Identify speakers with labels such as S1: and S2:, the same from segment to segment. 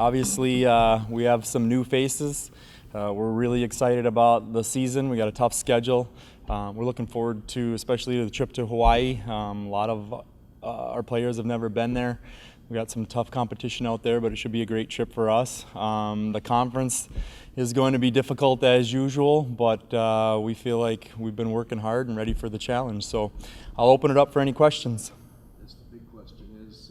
S1: Obviously, we have some new faces. We're really excited about the season. We got a tough schedule. We're looking forward to, especially to the trip to Hawaii. A lot of our players have never been there. We got some tough competition out there, but it should be a great trip for us. The conference is going to be difficult as usual, but we feel like we've been working hard and ready for the challenge. So I'll open it up for any questions.
S2: The big question is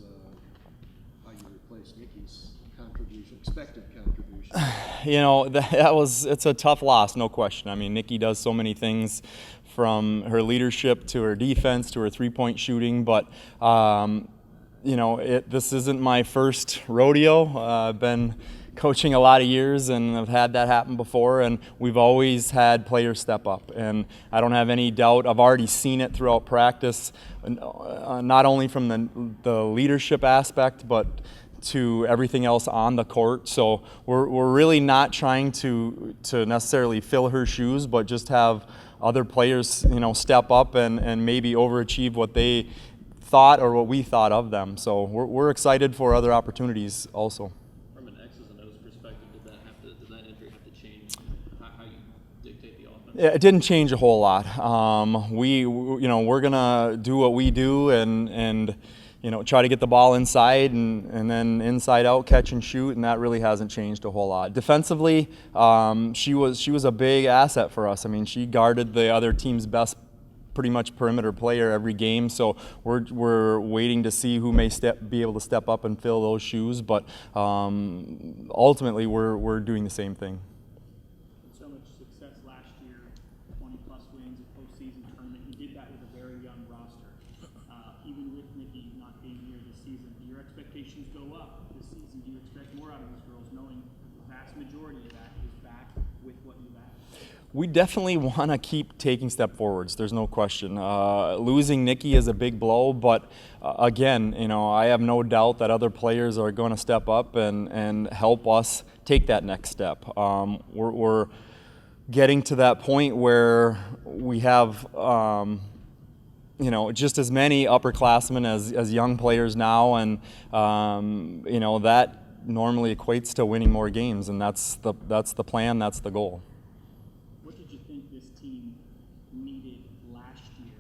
S2: how you replace Nikki's contribution, expected contribution.
S1: You know, it's a tough loss, no question. I mean, Nikki does so many things, from her leadership to her defense to her three-point shooting, but you know, this isn't my first rodeo. I've been coaching a lot of years and I've had that happen before, and we've always had players step up, and I don't have any doubt. I've already seen it throughout practice, not only from the leadership aspect, but to everything else on the court. So we're really not trying to necessarily fill her shoes, but just have other players, you know, step up and maybe overachieve what they thought or what we thought of them. So we're excited for other opportunities also.
S3: From an X's and O's perspective, did that injury have to change how you dictate the offense?
S1: Yeah, it didn't change a whole lot. We're gonna do what we do and you know, try to get the ball inside and then inside out, catch and shoot, and that really hasn't changed a whole lot. Defensively, she was a big asset for us. I mean, she guarded the other team's best pretty much perimeter player every game, so we're waiting to see who may be able to step up and fill those shoes, but ultimately we're doing the same thing.
S4: So much success last year, 20-plus wins, a postseason tournament. You did that with a very young roster. Even with Nikki not being here this season, do your expectations go up this season? Do you expect more out of these girls, knowing the vast majority of that is back with what you've added?
S1: We definitely want to keep taking step forwards. There's no question. Losing Nikki is a big blow, but again, you know, I have no doubt that other players are going to step up and help us take that next step. We're getting to that point where we have, you know, just as many upperclassmen as young players now, and you know, that normally equates to winning more games, and that's the plan. That's the goal.
S4: What did you think this team needed last year,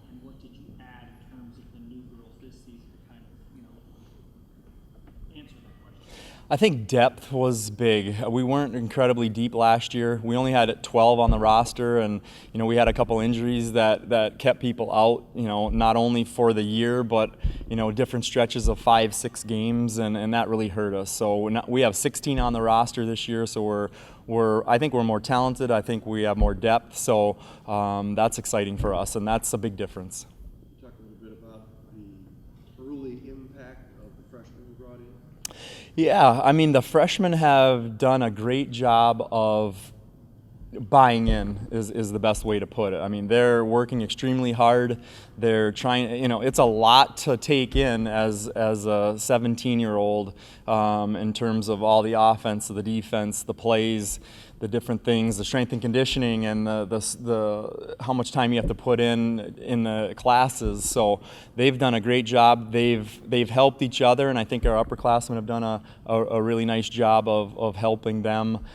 S4: and what did you add in terms of the new girls this season to kind of, you know, answer that question?
S1: I think depth was big. We weren't incredibly deep last year. We only had 12 on the roster, and you know, we had a couple injuries that kept people out, you know, not only for the year, but you know, different stretches of 5-6 games, and that really hurt us. So we have 16 on the roster this year, so I think we're more talented. I think we have more depth, so that's exciting for us, and that's a big difference.
S2: Talk a little bit about the early impact of the freshmen you brought in.
S1: Yeah, I mean, the freshmen have done a great job of buying in, is the best way to put it. I mean, they're working extremely hard. They're trying, you know, it's a lot to take in as a 17-year-old in terms of all the offense, the defense, the plays, the different things, the strength and conditioning, and the how much time you have to put in the classes. So they've done a great job. They've helped each other, and I think our upperclassmen have done a really nice job of helping them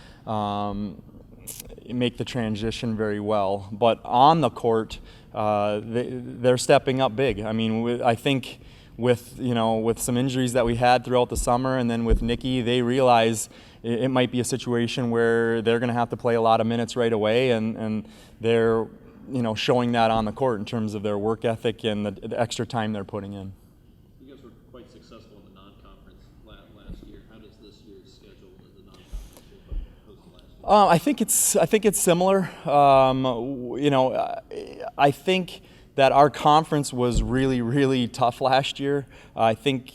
S1: make the transition very well. But on the court, they're stepping up big. I mean, I think with some injuries that we had throughout the summer, and then with Nikki, they realize it might be a situation where they're going to have to play a lot of minutes right away, and they're, you know, showing that on the court in terms of their work ethic and the extra time they're putting in.
S3: You guys were quite successful in the non-conference last year. How does this year's schedule as a non-conference look opposed to last year?
S1: I think it's similar. You know, I think that our conference was really, really tough last year. I think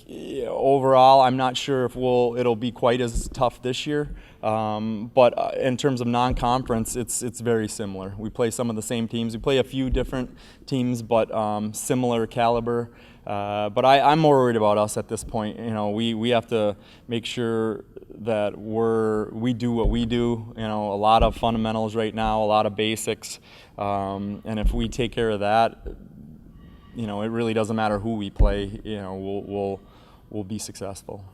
S1: overall, I'm not sure if it'll be quite as tough this year. But in terms of non-conference, it's very similar. We play some of the same teams. We play a few different teams, but similar caliber. But I'm more worried about us at this point. You know, we have to make sure that we do what we do. You know, a lot of fundamentals right now, a lot of basics, and if we take care of that, you know, it really doesn't matter who we play. You know, we'll be successful.